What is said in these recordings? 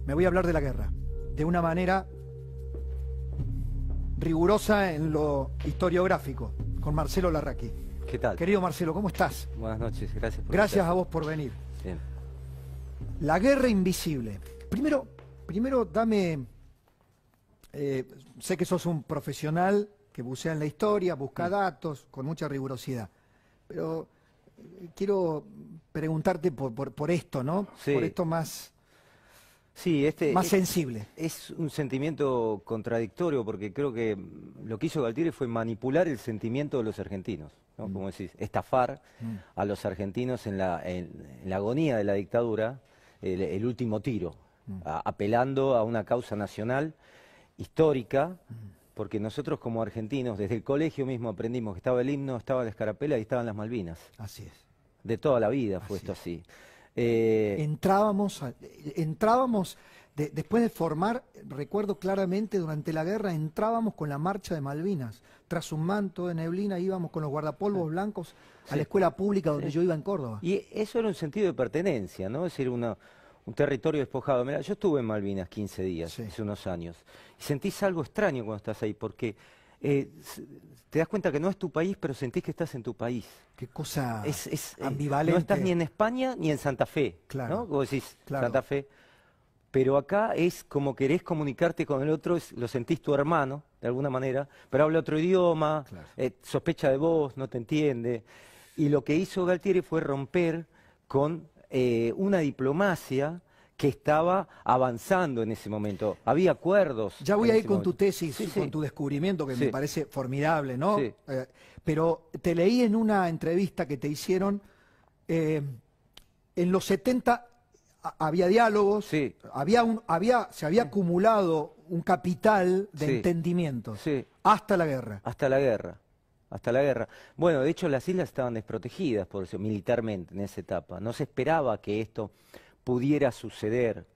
me voy a hablar de la guerra, de una manera rigurosa en lo historiográfico, con Marcelo Larraqui. ¿Qué tal? Querido Marcelo, ¿cómo estás? Buenas noches, gracias por Gracias invitarme. a vos por venir. Bien. La guerra invisible. Primero dame... sé que sos un profesional que bucea en la historia, busca datos con mucha rigurosidad, pero quiero preguntarte por esto, ¿no? Sí. Por esto más, Sí, más sensible. es un sentimiento contradictorio porque creo que lo que hizo Galtieri fue manipular el sentimiento de los argentinos, ¿no? Como decís, estafar a los argentinos en la agonía de la dictadura, el último tiro, apelando a una causa nacional histórica, porque nosotros como argentinos, desde el colegio mismo aprendimos que estaba el himno, estaba la escarapela y estaban las Malvinas. Así es. De toda la vida fue esto así. Entrábamos después de formar, recuerdo claramente, durante la guerra, entrábamos con la marcha de Malvinas. Tras un manto de neblina íbamos con los guardapolvos blancos a la escuela pública donde yo iba en Córdoba. Y eso era un sentido de pertenencia, ¿no? Es decir, un territorio despojado. Mirá, yo estuve en Malvinas 15 días, hace unos años, y sentís algo extraño cuando estás ahí, porque te das cuenta que no es tu país, pero sentís que estás en tu país. Qué cosa Es ambivalente. No estás ni en España ni en Santa Fe, Claro. ¿no? Vos decís Claro. Santa Fe, pero acá es como querés comunicarte con el otro, lo sentís tu hermano, de alguna manera, pero habla otro idioma, Claro. sospecha de vos, no te entiende. Y lo que hizo Galtieri fue romper con una diplomacia que estaba avanzando en ese momento. Había acuerdos. Ya voy en a ir ese con momento. tu tesis, Sí, con sí. tu descubrimiento, que me Sí. parece formidable, ¿no? Sí. Pero te leí en una entrevista que te hicieron, en los 70 había diálogos, Sí. se había acumulado un capital de Sí. entendimiento Sí. hasta la guerra. Hasta la guerra. Hasta la guerra. Bueno, de hecho las islas estaban desprotegidas por eso, militarmente en esa etapa. No se esperaba que esto pudiera suceder.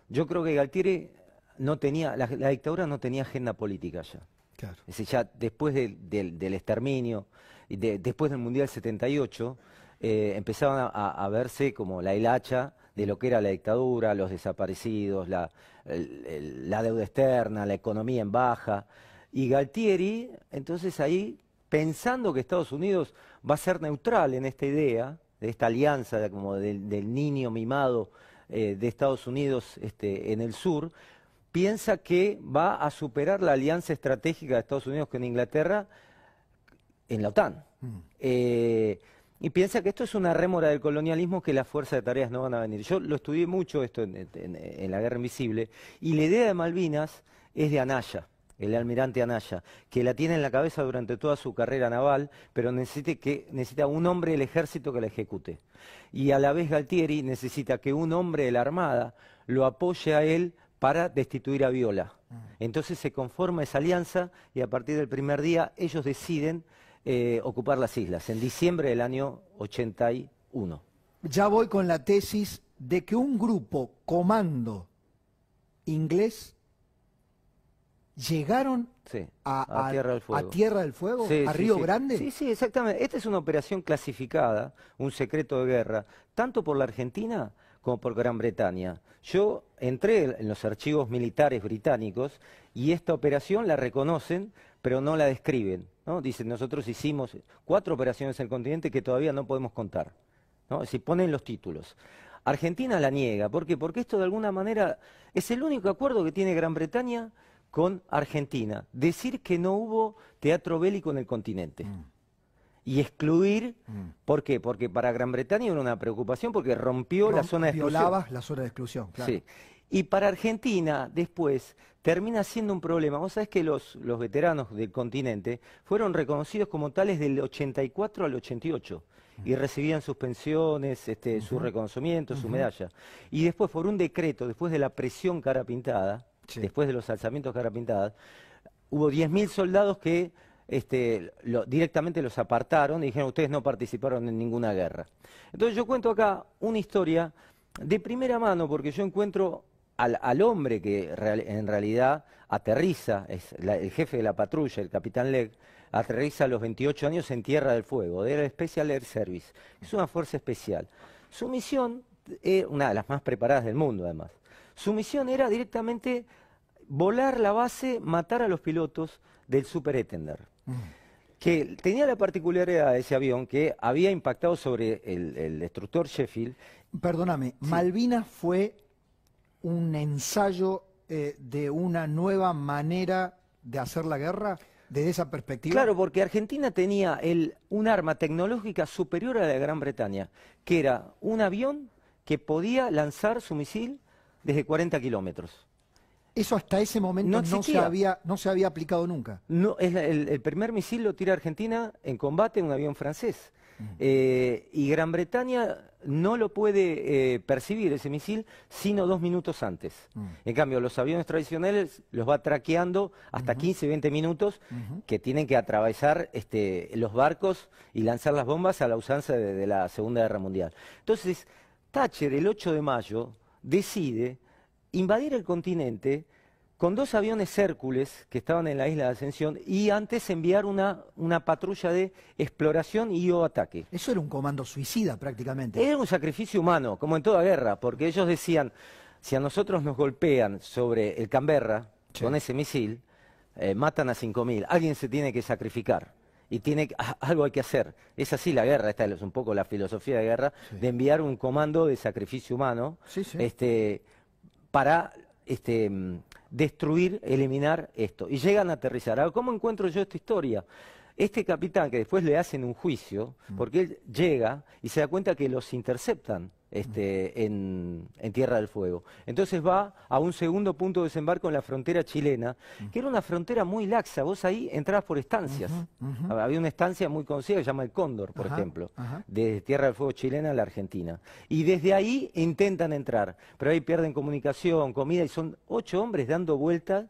Yo creo que Galtieri no tenía, la dictadura no tenía agenda política ya. Claro. Es decir, ya después del exterminio, y después del Mundial 78, empezaban a verse como la hilacha de lo que era la dictadura, los desaparecidos, la deuda externa, la economía en baja. Y Galtieri, entonces ahí, pensando que Estados Unidos va a ser neutral en esta idea, de esta alianza como del niño mimado de Estados Unidos en el sur, piensa que va a superar la alianza estratégica de Estados Unidos con Inglaterra en la OTAN. Y piensa que esto es una rémora del colonialismo, que las fuerzas de tareas no van a venir. Yo lo estudié mucho esto en la Guerra Invisible, y la idea de Malvinas es de Anaya, el almirante Anaya, que la tiene en la cabeza durante toda su carrera naval, pero necesita un hombre del ejército que la ejecute. Y a la vez Galtieri necesita que un hombre de la Armada lo apoye a él para destituir a Viola. Entonces se conforma esa alianza y a partir del primer día ellos deciden ocupar las islas, en diciembre del año 81. Ya voy con la tesis de que un grupo comando inglés llegaron Sí, a Tierra del Fuego. a Tierra del Fuego, Sí, a sí, Río sí. Grande. Sí, sí, exactamente. Esta es una operación clasificada, un secreto de guerra, tanto por la Argentina como por Gran Bretaña. Yo entré en los archivos militares británicos y esta operación la reconocen, pero no la describen, ¿no? Dicen, nosotros hicimos 4 operaciones en el continente que todavía no podemos contar, ¿no? Si ponen los títulos. Argentina la niega. ¿Por qué? Porque esto de alguna manera es el único acuerdo que tiene Gran Bretaña con Argentina. Decir que no hubo teatro bélico en el continente. Y excluir, ¿por qué? Porque para Gran Bretaña era una preocupación porque rompió la zona de exclusión. Violaba la zona de exclusión, claro. Sí. Y para Argentina, después, termina siendo un problema. Vos sabés que los veteranos del continente fueron reconocidos como tales del 84 al 88 y recibían sus pensiones, su reconocimiento, su medalla. Y después, por un decreto, después de la presión cara pintada, después de los alzamientos cara pintada, hubo 10.000 soldados que directamente los apartaron y dijeron, ustedes no participaron en ninguna guerra. Entonces yo cuento acá una historia de primera mano, porque yo encuentro al hombre que en realidad aterriza, es el jefe de la patrulla, el capitán Legg, aterriza a los 28 años en Tierra del Fuego, era el Special Air Service, es una fuerza especial. Su misión, una de las más preparadas del mundo además, Su misión era directamente volar la base, matar a los pilotos del Super Étender. Que tenía la particularidad de ese avión que había impactado sobre el destructor Sheffield. Perdóname, sí. Malvinas fue un ensayo de una nueva manera de hacer la guerra, desde esa perspectiva. Claro, porque Argentina tenía un arma tecnológica superior a la de Gran Bretaña, que era un avión que podía lanzar su misil desde 40 kilómetros. Eso hasta ese momento no se había aplicado nunca. No, el primer misil lo tira Argentina en combate en un avión francés. Y Gran Bretaña no lo puede percibir ese misil sino 2 minutos antes. En cambio, los aviones tradicionales los va traqueando hasta 15-20 minutos que tienen que atravesar los barcos y lanzar las bombas a la usanza de la Segunda Guerra Mundial. Entonces, Thatcher el 8 de mayo decide invadir el continente con 2 aviones Hércules que estaban en la isla de Ascensión y antes enviar una patrulla de exploración y o ataque. Eso era un comando suicida prácticamente. Era un sacrificio humano, como en toda guerra, porque ellos decían, si a nosotros nos golpean sobre el Canberra con ese misil, matan a 5.000, alguien se tiene que sacrificar. Y algo hay que hacer. Es así la guerra, esta es un poco la filosofía de guerra, de enviar un comando de sacrificio humano para destruir, eliminar esto. Y llegan a aterrizar. Ahora, ¿cómo encuentro yo esta historia? Este capitán, que después le hacen un juicio, porque él llega y se da cuenta que los interceptan en Tierra del Fuego. Entonces va a un segundo punto de desembarco en la frontera chilena, que era una frontera muy laxa. Vos ahí entrabas por estancias. Había una estancia muy conocida que se llama el Cóndor, por ejemplo, desde Tierra del Fuego chilena a la Argentina. Y desde ahí intentan entrar, pero ahí pierden comunicación, comida, y son 8 hombres dando vueltas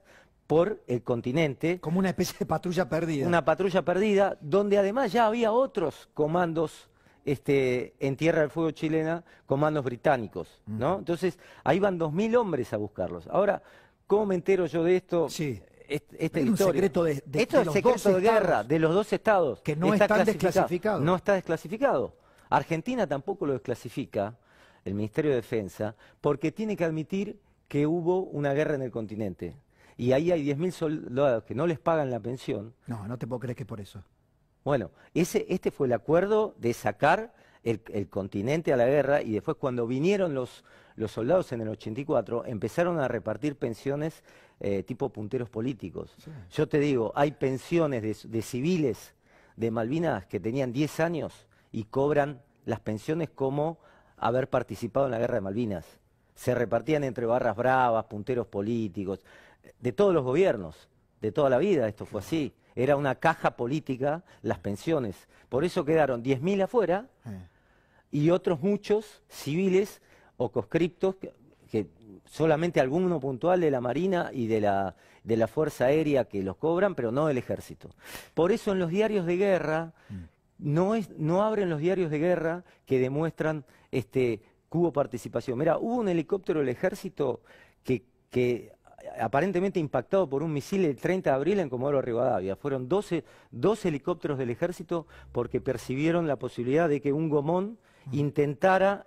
por el continente. Como una especie de patrulla perdida. Una patrulla perdida, donde además ya había otros comandos en Tierra del Fuego chilena, comandos británicos, ¿no? Entonces, ahí van 2.000 hombres a buscarlos. Ahora, ¿cómo me entero yo de esto? Sí. Esta es un secreto esto es secreto de guerra de los 2 estados. Que no están desclasificados. No está desclasificado. Argentina tampoco lo desclasifica, el Ministerio de Defensa, porque tiene que admitir que hubo una guerra en el continente. Y ahí hay 10.000 soldados que no les pagan la pensión. No te puedo creer que es por eso. Bueno, este fue el acuerdo de sacar el continente a la guerra, y después cuando vinieron los soldados en el 84, empezaron a repartir pensiones tipo punteros políticos. Sí. Yo te digo, hay pensiones de civiles de Malvinas que tenían 10 años y cobran las pensiones como haber participado en la guerra de Malvinas. Se repartían entre barras bravas, punteros políticos, de todos los gobiernos, de toda la vida esto fue así. Era una caja política las pensiones. Por eso quedaron 10.000 afuera y otros muchos civiles o conscriptos que solamente alguno puntual de la Marina y de la Fuerza Aérea que los cobran, pero no del Ejército. Por eso en los diarios de guerra, no abren los diarios de guerra que demuestran que hubo participación. Mira, hubo un helicóptero del Ejército que aparentemente impactado por un misil el 30 de abril en Comodoro Rivadavia. Fueron 12 helicópteros del Ejército porque percibieron la posibilidad de que un Gomón intentara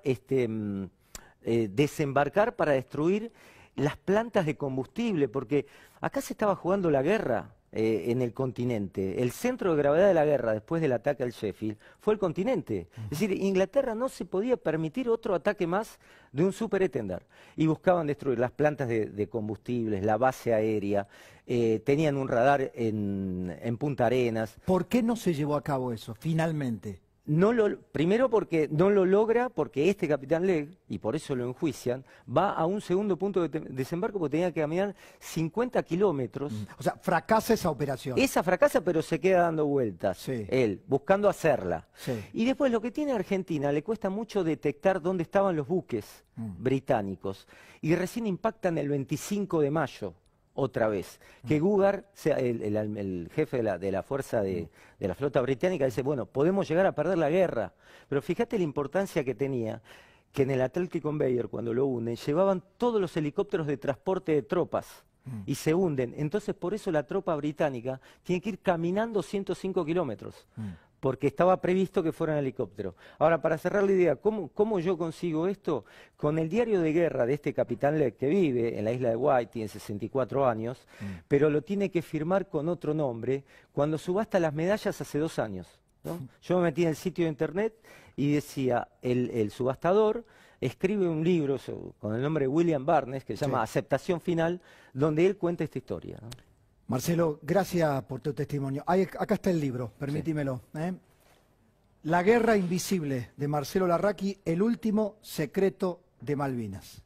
desembarcar para destruir las plantas de combustible, porque acá se estaba jugando la guerra en el continente. El centro de gravedad de la guerra después del ataque al Sheffield fue el continente. Es decir, Inglaterra no se podía permitir otro ataque más de un Super Étender. Y buscaban destruir las plantas de combustibles, la base aérea, tenían un radar en Punta Arenas. ¿Por qué no se llevó a cabo eso, finalmente? Primero porque no lo logra, porque este capitán Legge, y por eso lo enjuician, va a un segundo punto de desembarco porque tenía que caminar 50 kilómetros. O sea, fracasa esa operación. Esa fracasa, pero se queda dando vueltas, él, buscando hacerla. Y después lo que tiene Argentina, le cuesta mucho detectar dónde estaban los buques británicos. Y recién impactan el 25 de mayo. Otra vez, que Gugar, el jefe de la fuerza de la flota británica, dice, bueno, podemos llegar a perder la guerra, pero fíjate la importancia que tenía, que en el Atlantic Conveyor, cuando lo hunden, llevaban todos los helicópteros de transporte de tropas, y se hunden, entonces por eso la tropa británica tiene que ir caminando 105 kilómetros, porque estaba previsto que fuera en helicóptero. Ahora, para cerrar la idea, ¿cómo yo consigo esto? Con el diario de guerra de este capitán que vive en la isla de White, tiene 64 años, pero lo tiene que firmar con otro nombre, cuando subasta las medallas hace 2 años, ¿no? Yo me metí en el sitio de internet y decía, el subastador escribe un libro con el nombre de William Barnes, que se llama Aceptación Final, donde él cuenta esta historia, ¿no? Marcelo, gracias por tu testimonio. Acá está el libro, permítimelo. La guerra invisible, de Marcelo Larraqui, el último secreto de Malvinas.